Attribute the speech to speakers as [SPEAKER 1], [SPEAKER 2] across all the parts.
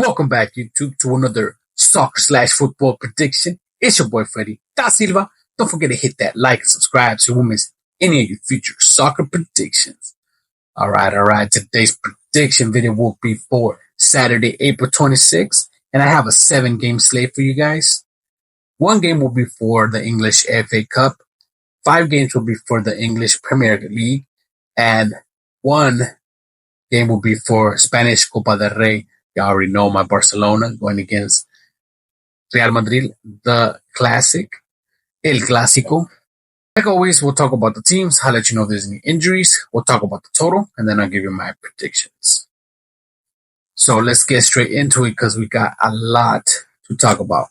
[SPEAKER 1] Welcome back, YouTube, to another soccer/football prediction. It's your boy Freddy Da Silva. Don't forget to hit that like and subscribe so you won't miss any of your future soccer predictions. All right. Today's prediction video will be for Saturday, April 26th, and I have a 7-game slate for you guys. 1 game will be for the English FA Cup. 5 games will be for the English Premier League, and 1 game will be for Spanish Copa del Rey. You already know my Barcelona going against Real Madrid, the classic, El Clásico. Like always, we'll talk about the teams. I'll let you know if there's any injuries. We'll talk about the total, and then I'll give you my predictions. So let's get straight into it because we got a lot to talk about.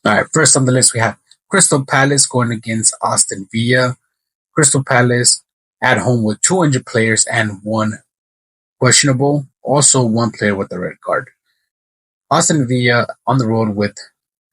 [SPEAKER 1] All right, first on the list, we have Crystal Palace going against Aston Villa. Crystal Palace at home with 2 injured players and 1 questionable. Also 1 player with a red card. Aston Villa on the road with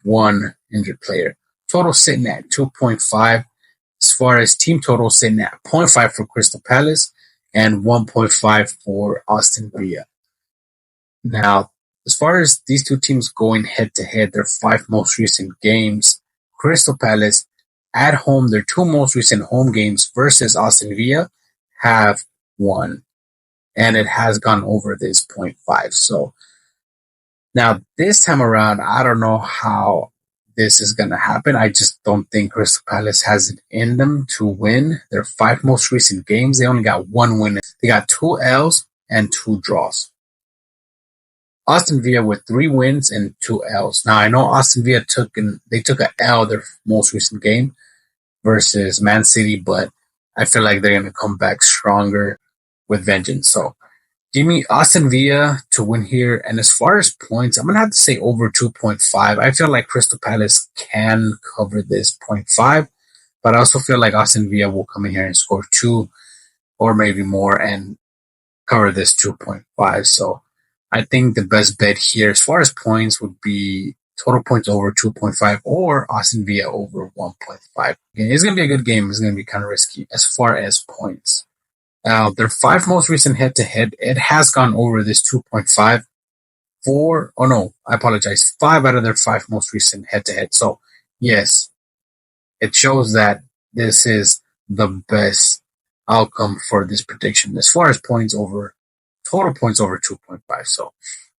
[SPEAKER 1] 1 injured player. Total sitting at 2.5. As far as team total sitting at 0.5 for Crystal Palace and 1.5 for Aston Villa. Now, as far as these 2 teams going head to head, their 5 most recent games, Crystal Palace at home, their 2 most recent home games versus Aston Villa have won. And it has gone over this 0.5. So now this time around, I don't know how this is going to happen. I just don't think Crystal Palace has it in them to win their 5 most recent games. They only got 1 win. They got 2 L's and 2 draws. Aston Villa with 3 wins and 2 L's. Now I know Aston Villa took an L their most recent game versus Man City, but I feel like they're going to come back stronger with vengeance. So give me Aston Villa to win here. And as far as points, I'm going to have to say over 2.5. I feel like Crystal Palace can cover this 0.5, but I also feel like Aston Villa will come in here and score 2 or maybe more and cover this 2.5. So I think the best bet here as far as points would be total points over 2.5 or Aston Villa over 1.5. It's going to be a good game. It's going to be kind of risky as far as points. Their 5 most recent head-to-head, it has gone over this 2.5. 5 out of their 5 most recent head-to-head. So, yes, it shows that this is the best outcome for this prediction. As far as total points over 2.5. So,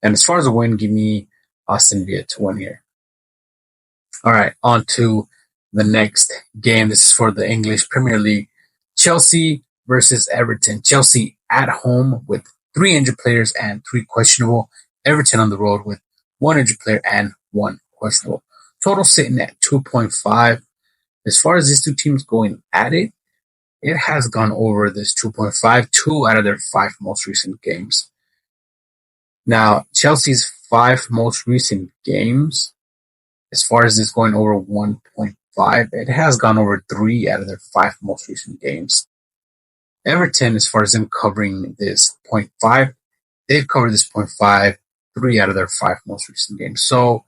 [SPEAKER 1] and as far as a win, give me Aston Villa to win here. All right, on to the next game. This is for the English Premier League. Chelsea versus Everton. Chelsea at home with 3 injured players and 3 questionable. Everton on the road with 1 injured player and 1 questionable. Total sitting at 2.5. As far as these 2 teams going at it, it has gone over this 2.5, 2 out of their 5 most recent games. Now, Chelsea's 5 most recent games, as far as this going over 1.5, it has gone over 3 out of their 5 most recent games. Everton, as far as them covering this 0.5, they've covered this 0.5, 3 out of their 5 most recent games. So,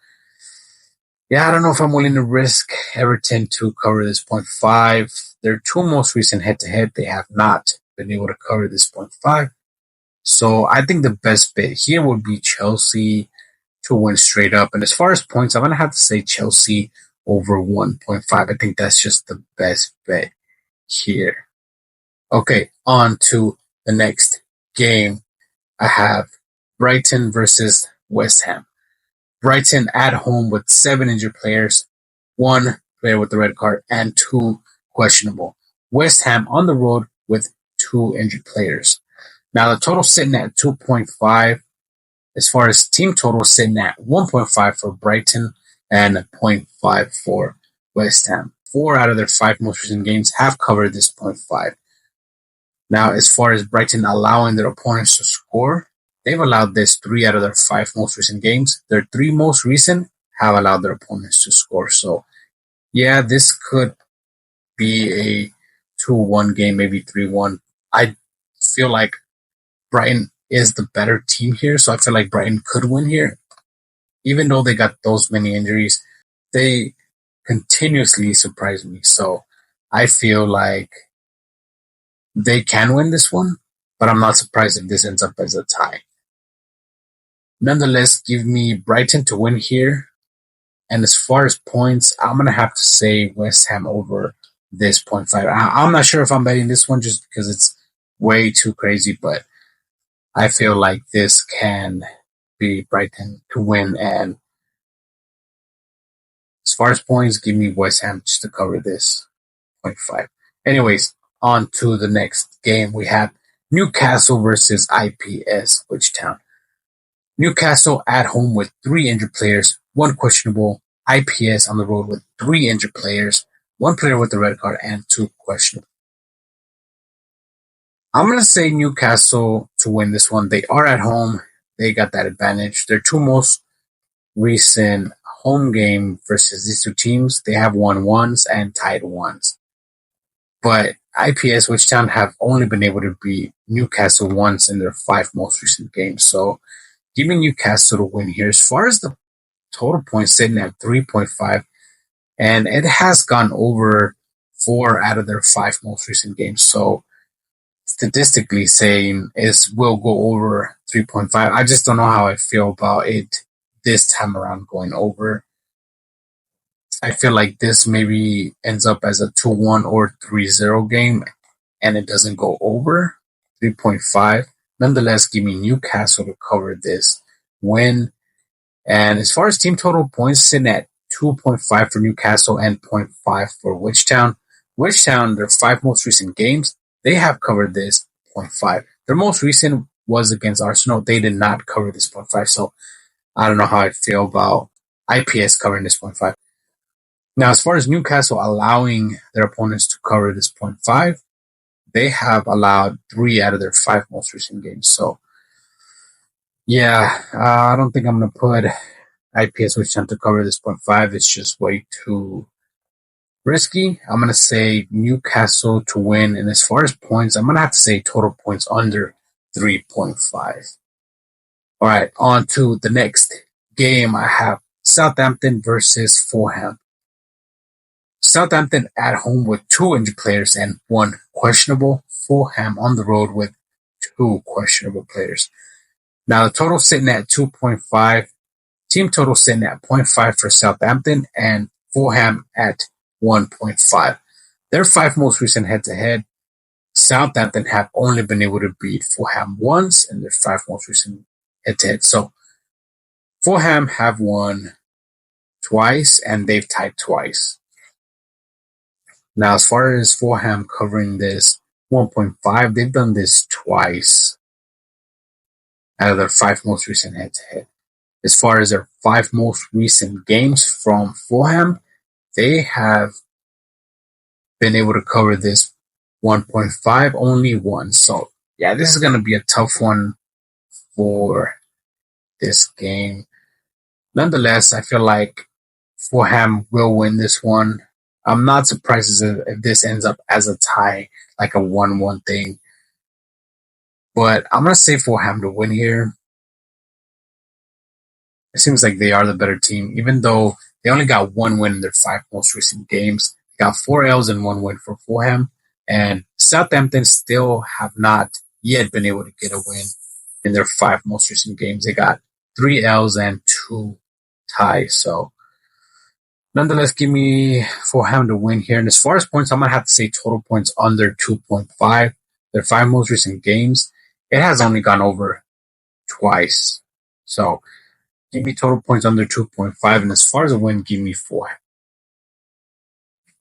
[SPEAKER 1] yeah, I don't know if I'm willing to risk Everton to cover this 0.5. Their 2 most recent head-to-head, they have not been able to cover this 0.5. So, I think the best bet here would be Chelsea to win straight up. And as far as points, I'm going to have to say Chelsea over 1.5. I think that's just the best bet here. Okay, on to the next game. I have Brighton versus West Ham. Brighton at home with 7 injured players, 1 player with the red card, and 2 questionable. West Ham on the road with 2 injured players. Now the total sitting at 2.5. As far as team total sitting at 1.5 for Brighton and 0.5 for West Ham. 4 out of their 5 most recent games have covered this 0.5. Now, as far as Brighton allowing their opponents to score, they've allowed this 3 out of their 5 most recent games. Their 3 most recent have allowed their opponents to score. So, yeah, this could be a 2-1 game, maybe 3-1. I feel like Brighton is the better team here, so I feel like Brighton could win here. Even though they got those many injuries, they continuously surprise me. So, I feel like they can win this one, but I'm not surprised if this ends up as a tie. Nonetheless, give me Brighton to win here. And as far as points, I'm going to have to say West Ham over this 0.5. I'm not sure if I'm betting this one just because it's way too crazy, but I feel like this can be Brighton to win. And as far as points, give me West Ham just to cover this 0.5. Anyways, on to the next game. We have Newcastle versus IPS Town. Newcastle at home with 3 injured players, 1 questionable. IPS on the road with 3 injured players, 1 player with a red card, and 2 questionable. I'm going to say Newcastle to win this one. They are at home. They got that advantage. Their 2 most recent home game versus these 2 teams, they have won once and tied once. But IPS Town have only been able to beat Newcastle once in their 5 most recent games. So give me Newcastle to win here. As far as the total points sitting at 3.5, and it has gone over 4 out of their 5 most recent games. So statistically saying it will go over 3.5. I just don't know how I feel about it this time around going over. I feel like this maybe ends up as a 2-1 or 3-0 game and it doesn't go over 3.5. Nonetheless, give me Newcastle to cover this win. And as far as team total points, sitting at 2.5 for Newcastle and 0.5 for Town. Town, their 5 most recent games, they have covered this 0.5. Their most recent was against Arsenal. They did not cover this 0.5. So I don't know how I feel about IPS covering this 0.5. Now, as far as Newcastle allowing their opponents to cover this 0.5, they have allowed 3 out of their 5 most recent games. So, yeah, I don't think I'm going to put IPS Town to cover this 0.5. It's just way too risky. I'm going to say Newcastle to win. And as far as points, I'm going to have to say total points under 3.5. All right, on to the next game. I have Southampton versus Fulham. Southampton at home with 2 injured players and 1 questionable. Fulham on the road with 2 questionable players. Now the total sitting at 2.5. Team total sitting at 0.5 for Southampton and Fulham at 1.5. Their 5 most recent head-to-head, Southampton have only been able to beat Fulham once in their 5 most recent head-to-head. So Fulham have won twice and they've tied twice. Now, as far as Fulham covering this 1.5, they've done this twice out of their 5 most recent head-to-head. As far as their 5 most recent games from Fulham, they have been able to cover this 1.5 only once. So, yeah, this is going to be a tough one for this game. Nonetheless, I feel like Fulham will win this one. I'm not surprised if this ends up as a tie, like a 1-1 thing. But I'm going to say Fulham to win here. It seems like they are the better team, even though they only got 1 win in their 5 most recent games. They got 4 L's and 1 win for Fulham. And Southampton still have not yet been able to get a win in their 5 most recent games. They got 3 L's and 2 ties. So, nonetheless, give me Fulham to win here. And as far as points, I'm going to have to say total points under 2.5. Their 5 most recent games, it has only gone over twice. So, give me total points under 2.5. And as far as a win, give me 4.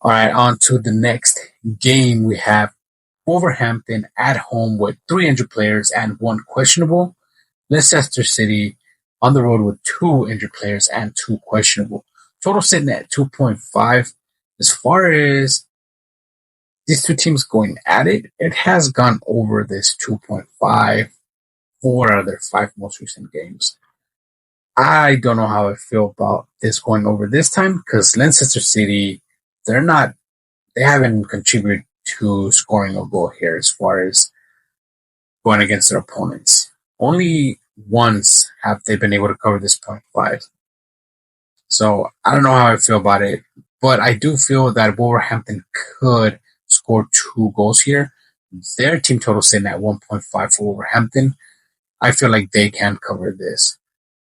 [SPEAKER 1] All right, on to the next game. We have Wolverhampton at home with 3 injured players and 1 questionable. Leicester City on the road with 2 injured players and 2 questionable. Total sitting at 2.5. As far as these 2 teams going at it, it has gone over this 2.5 4 out of their 5 most recent games. I don't know how I feel about this going over this time because Leicester City, they haven't contributed to scoring a goal here as far as going against their opponents. Only once have they been able to cover this 0.5. So I don't know how I feel about it, but I do feel that Wolverhampton could score 2 goals here. Their team total sitting at 1.5 for Wolverhampton. I feel like they can cover this.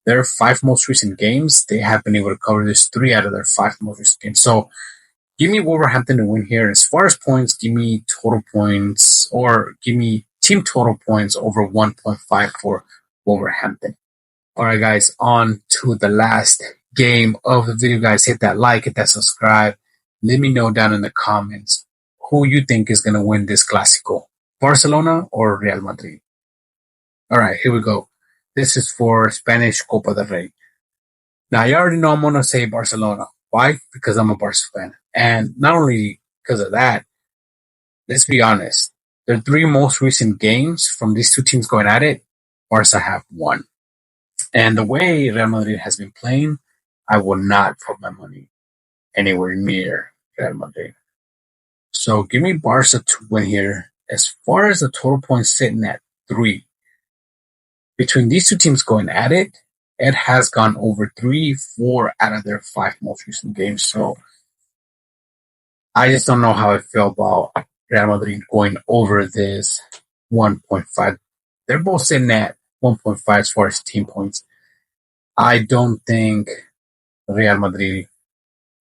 [SPEAKER 1] their 5 most recent games, they have been able to cover this 3 out of their 5 most recent games. So give me Wolverhampton to win here. As far as points, give me total points or give me team total points over 1.5 for Wolverhampton. All right, guys, on to the last game of the video, guys. Hit that like, hit that subscribe. Let me know down in the comments who you think is going to win this Clásico, Barcelona or Real Madrid. All right, here we go. This is for Spanish Copa del Rey. Now, you already know I'm going to say Barcelona. Why? Because I'm a Barca fan. And not only because of that, let's be honest. The 3 most recent games from these 2 teams going at it, Barca have won. And the way Real Madrid has been playing, I will not put my money anywhere near Real Madrid. So give me Barca to win here. As far as the total points sitting at 3, between these 2 teams going at it, it has gone over 4 out of their 5 most recent games. So I just don't know how I feel about Real Madrid going over this 1.5. They're both sitting at 1.5 as far as team points. I don't think Real Madrid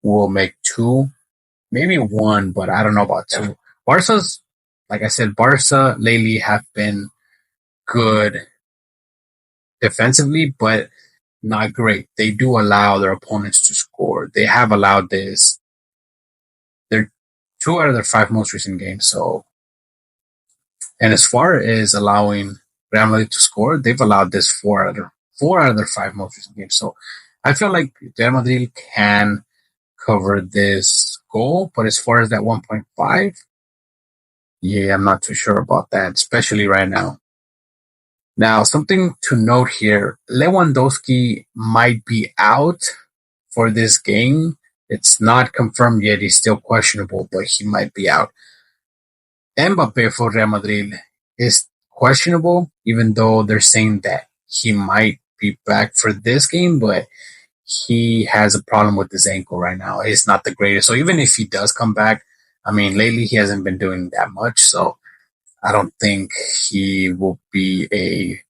[SPEAKER 1] will make 2, maybe 1, but I don't know about 2. Barca's, like I said, Barca lately have been good defensively, but not great. They do allow their opponents to score. They have allowed this. They're 2 out of their 5 most recent games. So, and as far as allowing Real Madrid to score, they've allowed this 4 out of their 5 most recent games. So I feel like Real Madrid can cover this goal, but as far as that 1.5, yeah, I'm not too sure about that, especially right now. Now, something to note here, Lewandowski might be out for this game. It's not confirmed yet. He's still questionable, but he might be out. Mbappe for Real Madrid is questionable, even though they're saying that he might be back for this game, but he has a problem with his ankle right now. It's not the greatest. So even if he does come back, I mean, lately he hasn't been doing that much. So I don't think he will be a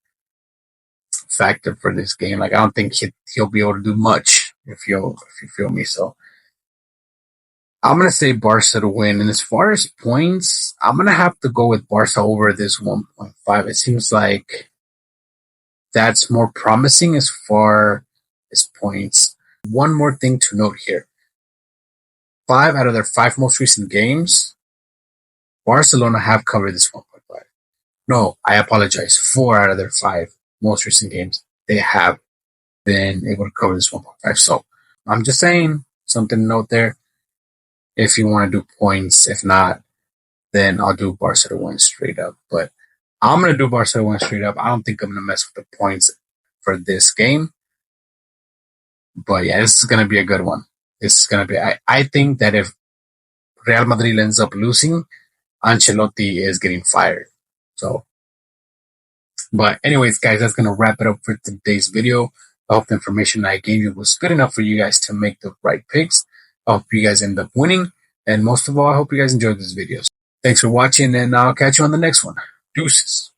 [SPEAKER 1] factor for this game. Like, I don't think he'll be able to do much if you feel me. So I'm going to say Barca to win. And as far as points, I'm going to have to go with Barca over this 1.5. It seems like that's more promising as far as points. One more thing to note here. 5 out of their 5 most recent games, Barcelona have covered this 1.5. No, I apologize. 4 out of their 5 most recent games, they have been able to cover this 1.5. So I'm just saying, something to note there. If you want to do points, if not, then I'll do Barca to win straight up. But I'm going to do Barca to win straight up. I don't think I'm going to mess with the points for this game. But yeah, this is going to be a good one. This is going to be, I think that if Real Madrid ends up losing, Ancelotti is getting fired. So, but anyways, guys, that's going to wrap it up for today's video. I hope the information I gave you was good enough for you guys to make the right picks. I hope you guys end up winning. And most of all, I hope you guys enjoyed this video. Thanks for watching, and I'll catch you on the next one. Deuces.